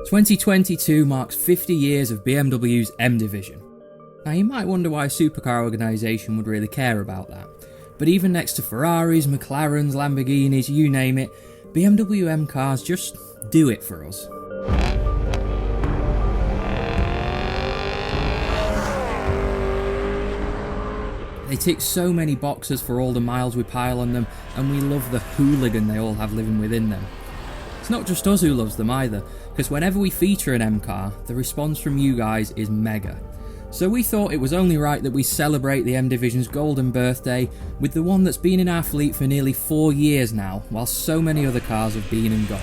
2022 marks 50 years of BMW's M division. Now you might wonder why a supercar organisation would really care about that, but even next to Ferraris, McLarens, Lamborghinis, you name it, BMW M cars just do it for us. They tick so many boxes for all the miles we pile on them, and we love the hooligan they all have living within them. It's not just us who loves them either, because whenever we feature an M car, the response from you guys is mega. So we thought it was only right that we celebrate the M division's golden birthday with the one that's been in our fleet for nearly 4 years now, while so many other cars have been and gone.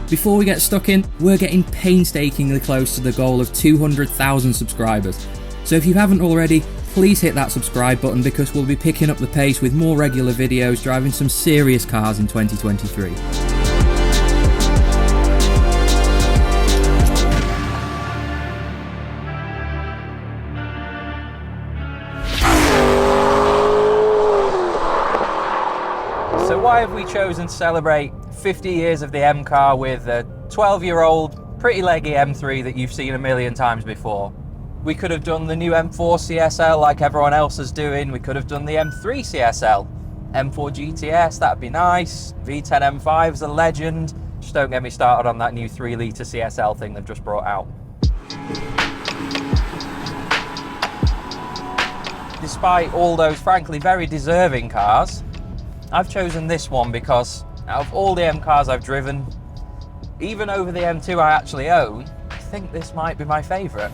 Before we get stuck in, we're getting painstakingly close to the goal of 200,000 subscribers. So if you haven't already, please hit that subscribe button because we'll be picking up the pace with more regular videos driving some serious cars in 2023. So why have we chosen to celebrate 50 years of the M car with a 12-year-old pretty leggy M3 that you've seen a million times before? We could have done the new M4 CSL like everyone else is doing. We could have done the M3 CSL, M4 GTS, that'd be nice. V10 M5 is a legend. Just don't get me started on that new 3-litre CSL thing they've just brought out. Despite all those frankly very deserving cars, I've chosen this one because out of all the M cars I've driven, even over the M2 I actually own, I think this might be my favourite.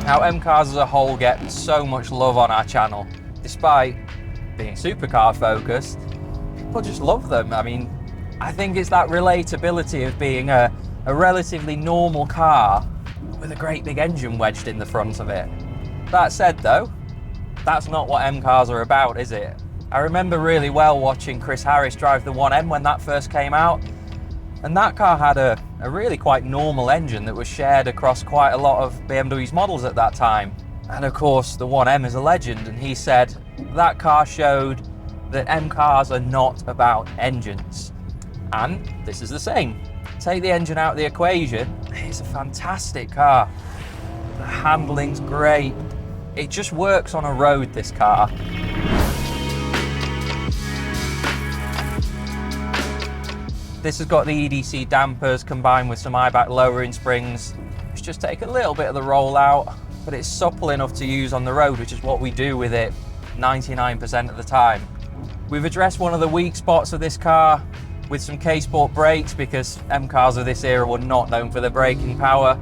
Now M cars as a whole get so much love on our channel. Despite being supercar focused, people just love them. I mean, I think it's that relatability of being a relatively normal car with a great big engine wedged in the front of it. That said though, that's not what M cars are about, is it? I remember really well watching Chris Harris drive the 1M when that first came out, and that car had a really quite normal engine that was shared across quite a lot of BMW's models at that time. And of course the 1M is a legend, and he said that car showed that M cars are not about engines. And this is the same. Take the engine out of the equation, it's a fantastic car. The handling's great. It just works on a road, this car. This has got the EDC dampers combined with some eye-back lowering springs, which just take a little bit of the roll out, but it's supple enough to use on the road, which is what we do with it 99% of the time. We've addressed one of the weak spots of this car with some K-Sport brakes because M cars of this era were not known for their braking power.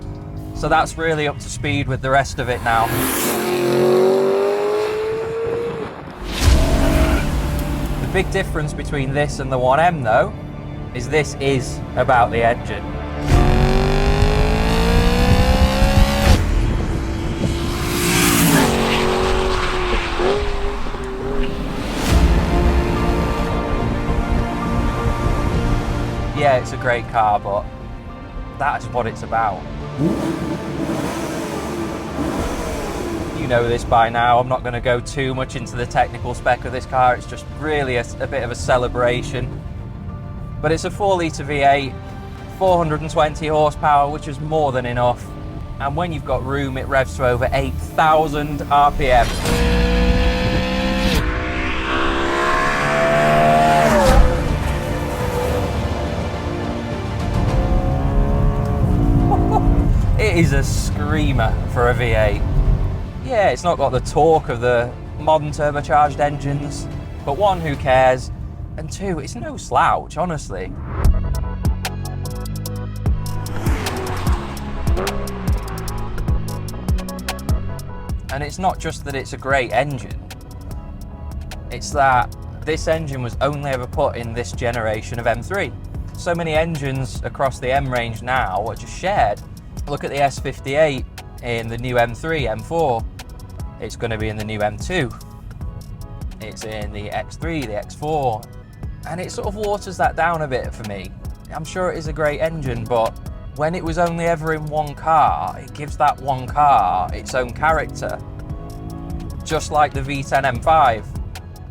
So that's really up to speed with the rest of it now. The big difference between this and the 1M though, is this is about the engine. Yeah, it's a great car, but that's what it's about. You know this by now, I'm not going to go too much into the technical spec of this car, it's just really a bit of a celebration. But it's a 4-litre V8, 420 horsepower, which is more than enough. And when you've got room, it revs to over 8,000 RPM. It is a screamer for a V8. Yeah, it's not got the torque of the modern turbocharged engines, but one, who cares? And two, it's no slouch, honestly. And it's not just that it's a great engine, it's that this engine was only ever put in this generation of M3. So many engines across the M range now are just shared. Look at the S58 in the new M3, M4. It's going to be in the new M2. it's in the X3, the X4, and it sort of waters that down a bit for me. I'm sure it is a great engine, but when it was only ever in one car, it gives that one car its own character. Just like the V10 M5.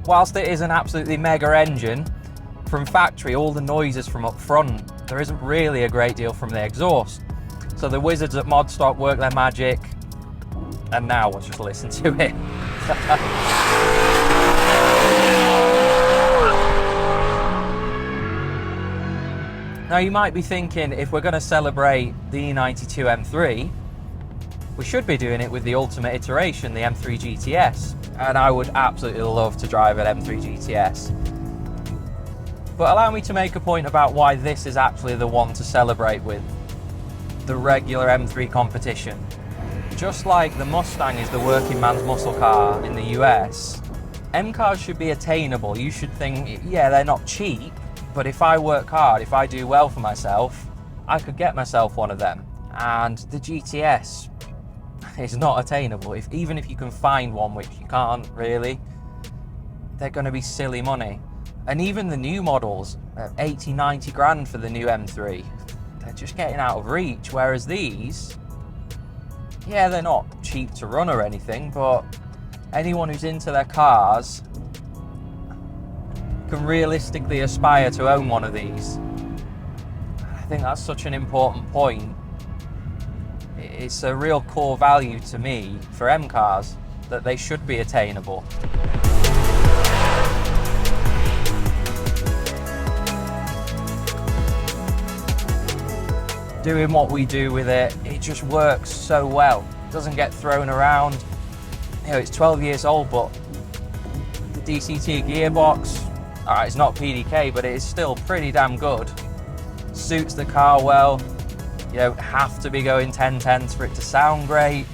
Whilst it is an absolutely mega engine, from factory, all the noises from up front, there isn't really a great deal from the exhaust. So the wizards at Modstock work their magic, and now let's just listen to it. Now you might be thinking, if we're going to celebrate the E92 M3, we should be doing it with the ultimate iteration, the M3 GTS. And I would absolutely love to drive an M3 GTS. But allow me to make a point about why this is actually the one to celebrate with. The regular M3 Competition. Just like the Mustang is the working man's muscle car in the US, M cars should be attainable. You should think, yeah, they're not cheap, but if I work hard, if I do well for myself, I could get myself one of them. And the GTS is not attainable. Even if you can find one, which you can't really, they're going to be silly money. And even the new models, 80, 90 grand for the new M3, they're just getting out of reach. Whereas these, yeah, they're not cheap to run or anything, but anyone who's into their cars can realistically aspire to own one of these. I think that's such an important point. It's a real core value to me for M cars, that they should be attainable. Doing what we do with it, it just works so well. It doesn't get thrown around. You know, it's 12 years old, but the DCT gearbox, alright, it's not PDK, but it is still pretty damn good. Suits the car well. You don't have to be going 10/10s for it to sound great.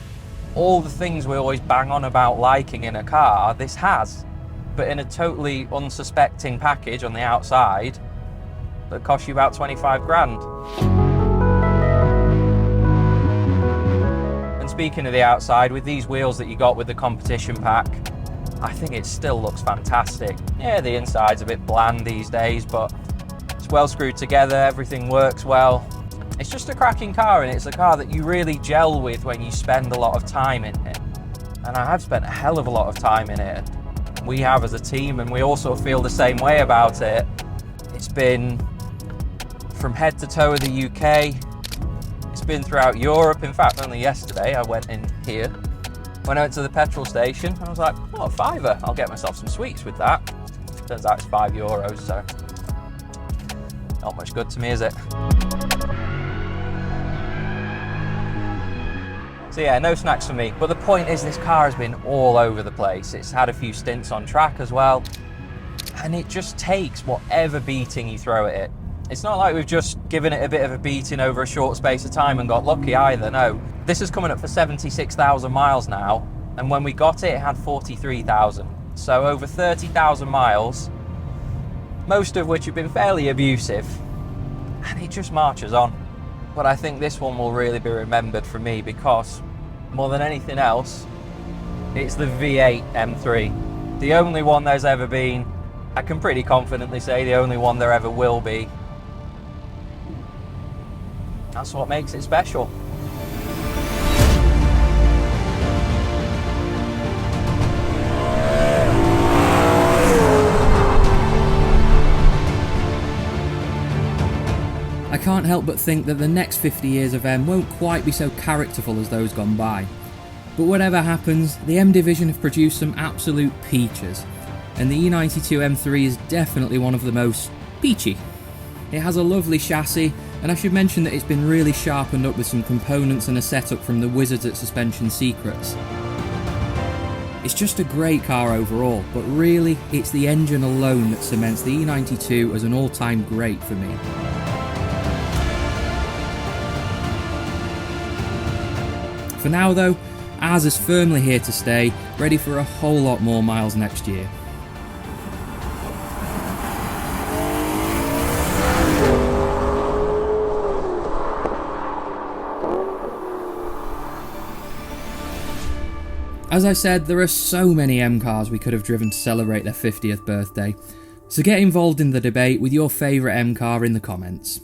All the things we always bang on about liking in a car, this has, but in a totally unsuspecting package on the outside that costs you about 25 grand. And speaking of the outside, with these wheels that you got with the competition pack, I think it still looks fantastic. Yeah, the inside's a bit bland these days, but it's well screwed together, everything works well. It's just a cracking car, and it's a car that you really gel with when you spend a lot of time in it. And I have spent a hell of a lot of time in it. We have as a team, and we also feel the same way about it. It's been from head to toe of the UK. It's been throughout Europe. In fact, only yesterday I went in here. When I went to the petrol station, I was like, oh, a £5. I'll get myself some sweets with that. Turns out it's €5, so not much good to me, is it? So yeah, no snacks for me. But the point is, this car has been all over the place. It's had a few stints on track as well. And it just takes whatever beating you throw at it. It's not like we've just given it a bit of a beating over a short space of time and got lucky either, no. This is coming up for 76,000 miles now, and when we got it, it had 43,000. So over 30,000 miles, most of which have been fairly abusive, and it just marches on. But I think this one will really be remembered for me because, more than anything else, it's the V8 M3. The only one there's ever been. I can pretty confidently say the only one there ever will be. That's what makes it special. I can't help but think that the next 50 years of M won't quite be so characterful as those gone by. But whatever happens, the M division have produced some absolute peaches, and the E92 M3 is definitely one of the most peachy. It has a lovely chassis, and I should mention that it's been really sharpened up with some components and a setup from the wizards at Suspension Secrets. It's just a great car overall, but really it's the engine alone that cements the E92 as an all-time great for me. For now though, ours is firmly here to stay, ready for a whole lot more miles next year. As I said, there are so many M cars we could have driven to celebrate their 50th birthday, so get involved in the debate with your favourite M car in the comments.